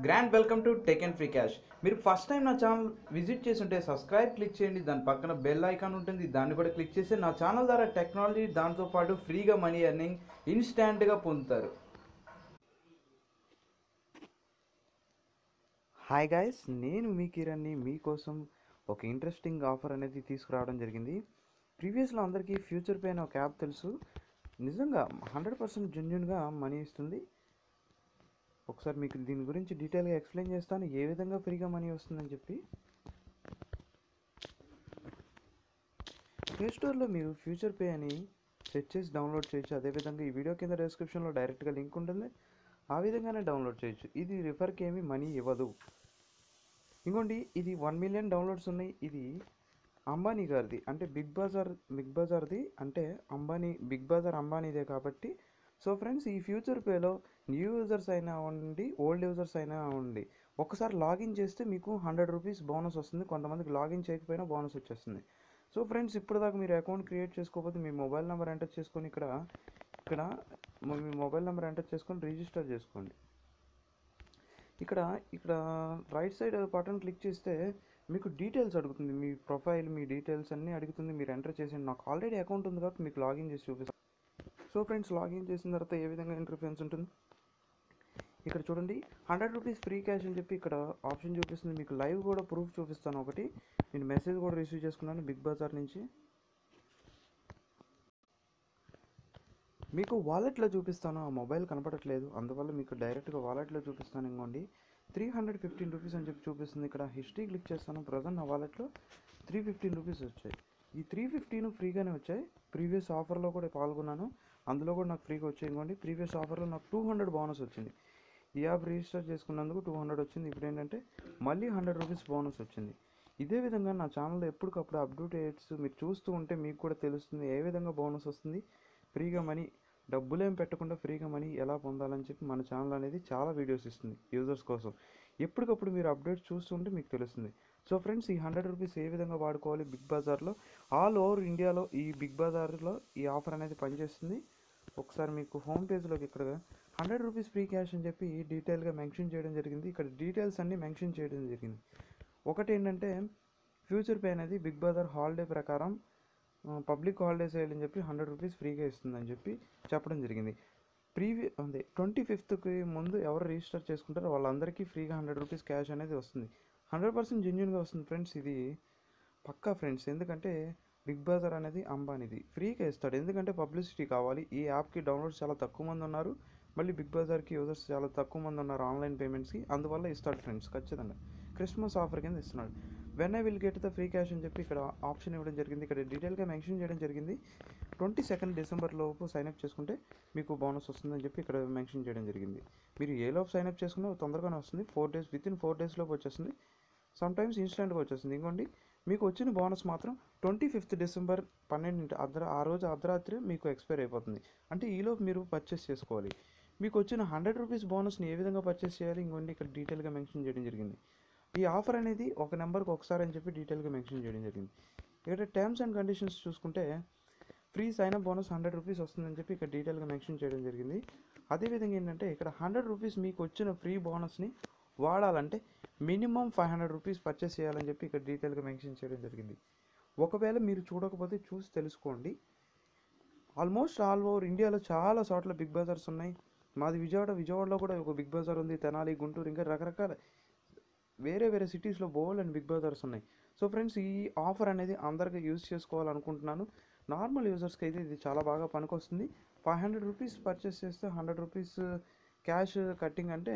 Grand welcome to tech and free cash. మీరు first time నా channel visit చేసి ఉంటే సబ్స్క్రైబ్ క్లిక్ చేయండి. దాని పక్కన బెల్ ఐకాన్ ఉంటుంది, దాన్ని కూడా క్లిక్ చేస్తే నా ఛానల్ ద్వారా టెక్నాలజీ దాంతోపాటు ఫ్రీగా మనీ ఎర్నింగ్ ఇన్స్టాంట్గా పొందుతారు. హాయ్ గాయస్, నేను మీ కిరణ్ని మీకోసం ఒక ఇంట్రెస్టింగ్ ఆఫర్ అనేది తీసుకురావడం జరిగింది. ప్రీవియస్లో అందరికీ ఫ్యూచర్ పే అనే ఒక యాప్ తెలుసు. నిజంగా 100% జెన్యూన్గా మనీ ఇస్తుంది. ఒకసారి మీకు దీని గురించి డీటెయిల్గా ఎక్స్ప్లెయిన్ చేస్తాను, ఏ విధంగా ఫ్రీగా మనీ వస్తుందని చెప్పి. ప్లే స్టోర్లో మీరు ఫ్యూచర్ పే అని సెర్చ్ చేసి డౌన్లోడ్ చేయొచ్చు. అదేవిధంగా ఈ వీడియో కింద డిస్క్రిప్షన్లో డైరెక్ట్గా లింక్ ఉంటుంది, ఆ విధంగానే డౌన్లోడ్ చేయొచ్చు. ఇది రిఫర్కి ఏమీ మనీ ఇవ్వదు. ఇంకోండి, ఇది 1 మిలియన్ డౌన్లోడ్స్ ఉన్నాయి. ఇది అంబానీ గారిది, అంటే బిగ్ బజార్ది, అంటే బిగ్ బజార్ అంబానీదే కాబట్టి. సో ఫ్రెండ్స్, ఈ ఫ్యూచర్ పేలో న్యూ యూజర్స్ అయినా ఉండి ఓల్డ్ యూజర్స్ అయినా ఉండి ఒకసారి లాగిన్ చేస్తే మీకు 100 రూపీస్ బోనస్ వస్తుంది. కొంతమందికి లాగిన్ చేయకపోయినా బోనస్ వచ్చేస్తుంది. సో ఫ్రెండ్స్, ఇప్పుడు దాకా మీరు అకౌంట్ క్రియేట్ చేసుకోకపోతే మీ మొబైల్ నెంబర్ ఎంటర్ చేసుకొని ఇక్కడ మీ మొబైల్ నెంబర్ ఎంటర్ చేసుకొని రిజిస్టర్ చేసుకోండి. ఇక్కడ రైట్ సైడ్ బటన్ క్లిక్ చేస్తే మీకు డీటెయిల్స్ అడుగుతుంది. మీ ప్రొఫైల్, మీ డీటెయిల్స్ అన్నీ అడుగుతుంది. మీరు ఎంటర్ చేసేయండి. నాకు ఆల్రెడీ అకౌంట్ ఉంది కాబట్టి మీకు లాగిన్ చేసి చూపిస్తాను. సో ఫ్రెండ్స్, లాగిన్ చేసిన తర్వాత ఏ విధంగా ఇంటర్ఫేస్ ఉంటుంది ఇక్కడ చూడండి. 100 రూపీస్ ఫ్రీ క్యాష్ అని చెప్పి ఇక్కడ ఆప్షన్ చూపిస్తుంది. మీకు లైవ్ కూడా ప్రూఫ్ చూపిస్తాను. ఒకటి నేను మెసేజ్ కూడా రిసీవ్ చేసుకున్నాను బిగ్ బజార్ నుంచి. మీకు వాలెట్లో చూపిస్తాను, ఆ మొబైల్ కనపడట్లేదు, అందువల్ల మీకు డైరెక్ట్గా వాలెట్లో చూపిస్తాను. ఇంకోండి, 315 రూపీస్ అని చెప్పి చూపిస్తుంది. ఇక్కడ హిస్టరీ క్లిక్ చేస్తాను. ప్రజెంట్ నా వాలెట్లో 315 రూపీస్ వచ్చాయి. ఈ 315 ఫ్రీగానే వచ్చాయి. ప్రీవియస్ ఆఫర్లో కూడా పాల్గొన్నాను, అందులో కూడా నాకు ఫ్రీగా వచ్చాయి. ఇంకోండి, ప్రీవియస్ ఆఫర్లో నాకు 200 బోనస్ వచ్చింది. ఈ యాప్ రిజిస్టర్ చేసుకున్నందుకు 200 వచ్చింది. ఇప్పుడు ఏంటంటే మళ్ళీ 100 రూపీస్ బోనస్ వచ్చింది. ఇదే విధంగా నా ఛానల్లో ఎప్పటికప్పుడు అప్డేట్స్ మీరు చూస్తూ ఉంటే మీకు కూడా తెలుస్తుంది ఏ విధంగా బోనస్ వస్తుంది. ఫ్రీగా మనీ, డబ్బులేం పెట్టకుండా ఫ్రీగా మనీ ఎలా పొందాలని చెప్పి మన ఛానల్ అనేది చాలా వీడియోస్ ఇస్తుంది యూజర్స్ కోసం. ఎప్పటికప్పుడు మీరు అప్డేట్స్ చూస్తుంటే మీకు తెలుస్తుంది. సో ఫ్రెండ్స్, ఈ 100 రూపీస్ ఏ విధంగా వాడుకోవాలి బిగ్ బజార్లో, ఆల్ ఓవర్ ఇండియాలో ఈ బిగ్ బజార్లో ఈ ఆఫర్ అనేది పనిచేస్తుంది. ఒకసారి మీకు హోమ్ పేజ్లోకి ఇక్కడ 100 రూపీస్ ఫ్రీ క్యాష్ అని చెప్పి డీటెయిల్గా మెన్షన్ చేయడం జరిగింది. ఇక్కడ డీటెయిల్స్ అన్నీ మెన్షన్ చేయడం జరిగింది. ఒకటి ఏంటంటే, ఫ్యూచర్ పే అనేది బిగ్ బజార్ హాలిడే ప్రకారం పబ్లిక్ హాలిడేస్ వేయాలని చెప్పి 100 రూపీస్ ఫ్రీగా ఇస్తుందని చెప్పి చెప్పడం జరిగింది. 25th ముందు ఎవరు రిజిస్టర్ చేసుకుంటారో వాళ్ళందరికీ ఫ్రీగా 100 రూపీస్ క్యాష్ అనేది వస్తుంది. 100% జెన్యూన్గా వస్తుంది ఫ్రెండ్స్. ఇది పక్కా ఫ్రెండ్స్, ఎందుకంటే బిగ్ బజార్ అనేది అంబానీది, ఫ్రీగా ఇస్తాడు. ఎందుకంటే పబ్లిసిటీ కావాలి. ఈ యాప్కి డౌన్లోడ్స్ చాలా తక్కువ మంది ఉన్నారు, మళ్ళీ బిగ్ బజార్కి యూజర్స్ చాలా తక్కువ మంది ఉన్నారు ఆన్లైన్ పేమెంట్స్కి, అందువల్ల ఇస్తాడు ఫ్రెండ్స్. ఖచ్చితంగా క్రిస్మస్ ఆఫర్ కింద ఇస్తున్నాడు. When I will get the free cash అని చెప్పి ఇక్కడ ఆప్షన్ ఇవ్వడం జరిగింది. ఇక్కడ డీటెయిల్గా మెన్షన్ చేయడం జరిగింది. 22 డిసెంబర్ లోపు సైన్అప్ చేసుకుంటే మీకు బోనస్ వస్తుందని చెప్పి ఇక్కడ మెన్షన్ చేయడం జరిగింది. మీరు ఏ లోపు సైన్అప్ చేసుకున్నా తొందరగానే వస్తుంది. 4 days, వితిన్ 4 days లోపు వచ్చేస్తుంది. సమ్టైమ్స్ ఇన్స్టెంట్గా వచ్చేస్తుంది. ఇంకోండి, మీకు వచ్చిన బోనస్ మాత్రం 25th డిసెంబర్ 12 ఆ రోజు అర్ధరాత్రి మీకు ఎక్స్పైర్ అయిపోతుంది. అంటే ఈలోపు మీరు పర్చేస్ చేసుకోవాలి. మీకు వచ్చిన 100 రూపీస్ బోనస్ని ఏ విధంగా పర్చేస్ చేయాలి ఇంకోండి ఇక్కడ డీటెయిల్గా మెన్షన్ చేయడం జరిగింది. ఈ ఆఫర్ అనేది ఒక నెంబర్కి ఒకసారి అని చెప్పి డీటెయిల్గా మెన్షన్ చేయడం జరిగింది. ఇక్కడ టర్మ్స్ అండ్ కండిషన్స్ చూసుకుంటే ఫ్రీ సైన్అప్ బోనస్ 100 రూపీస్ వస్తుందని చెప్పి ఇక్కడ డీటెయిల్గా మెన్షన్ చేయడం జరిగింది. అదేవిధంగా ఏంటంటే ఇక్కడ 100 రూపీస్ మీకు వచ్చిన ఫ్రీ బోనస్ని వాడాలంటే మినిమం 500 రూపీస్ పర్చేస్ చేయాలని చెప్పి ఇక్కడ డీటెయిల్గా మెన్షన్ చేయడం జరిగింది. ఒకవేళ మీరు చూడకపోతే చూసి తెలుసుకోండి. ఆల్మోస్ట్ ఆల్ ఓవర్ ఇండియాలో చాలా చోట్ల బిగ్ బజార్స్ ఉన్నాయి. మాది విజయవాడలో కూడా ఒక బిగ్ బజార్ ఉంది. తెనాలి, గుంటూరు, ఇంకా రకరకాల వేరే సిటీస్లో బోల్డ్ అండ్ బిగ్ బజార్స్ ఉన్నాయి. సో ఫ్రెండ్స్, ఈ ఆఫర్ అనేది అందరికీ యూజ్ చేసుకోవాలనుకుంటున్నాను. నార్మల్ యూజర్స్కి అయితే ఇది చాలా బాగా పనికొస్తుంది. 500 రూపీస్ పర్చేస్ చేస్తే 100 రూపీస్ క్యాష్ కట్టింగ్ అంటే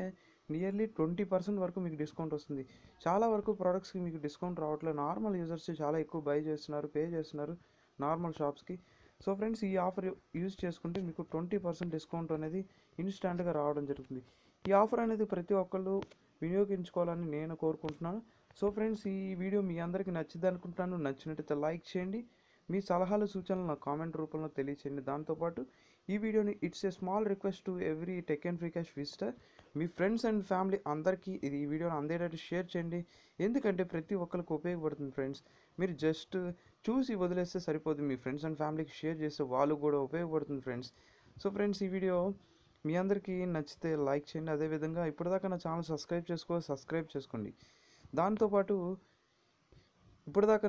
నియర్లీ 20% వరకు మీకు డిస్కౌంట్ వస్తుంది. చాలా వరకు ప్రోడక్ట్స్కి మీకు డిస్కౌంట్ రావట్లేదు. నార్మల్ యూజర్స్ చాలా ఎక్కువ బై చేస్తున్నారు, పే చేస్తున్నారు నార్మల్ షాప్స్కి. సో ఫ్రెండ్స్, ఈ ఆఫర్ యూజ్ చేసుకుంటే మీకు 20% డిస్కౌంట్ అనేది ఇన్స్టాంట్గా రావడం జరుగుతుంది. ఈ ఆఫర్ అనేది ప్రతి ఒక్కళ్ళు వినియోగించుకోవాలని నేను కోరుకుంటున్నాను. సో ఫ్రెండ్స్, ఈ వీడియో మీ అందరికీ నచ్చింది అనుకుంటున్నాను. నచ్చినట్టయితే లైక్ చేయండి. మీ సలహాలు సూచనలు నా కామెంట్ రూపంలో తెలియచేయండి. దాంతోపాటు ఈ వీడియోని it's a small request to every tech and free cash visitor, me friends and family అందరికీ ఈ వీడియోని అందేటట్టు షేర్ చేయండి. ఎందుకంటే ప్రతి ఒక్కరికి ఉపయోగపడుతుంది ఫ్రెండ్స్. మీరు జస్ట్ చూసి వదిలేస్తే సరిపోదు, మీ ఫ్రెండ్స్ అండ్ ఫ్యామిలీకి షేర్ చేస్తే వాళ్ళు కూడా ఉపయోగపడుతుంది ఫ్రెండ్స్. సో ఫ్రెండ్స్, ఈ వీడియో మీ అందరికీ నచ్చితే లైక్ చేయండి. అదేవిధంగా ఇప్పటిదాకా నా ఛానల్ సబ్స్క్రైబ్ చేసుకోండి. దాంతోపాటు ఇప్పటిదాకా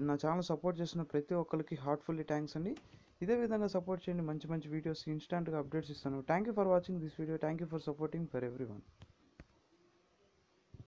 నా ఛానల్ సపోర్ట్ చేసిన ప్రతి ఒక్కరికి హార్ట్ఫుల్లీ థ్యాంక్స్ అండి. ఇదే విధంగా సపోర్ట్ చేయండి. మంచి మంచి వీడియోస్ ఇన్స్టాంట్గా అప్డేట్స్ ఇస్తాను. Thank you for watching this video. Thank you for supporting for every one.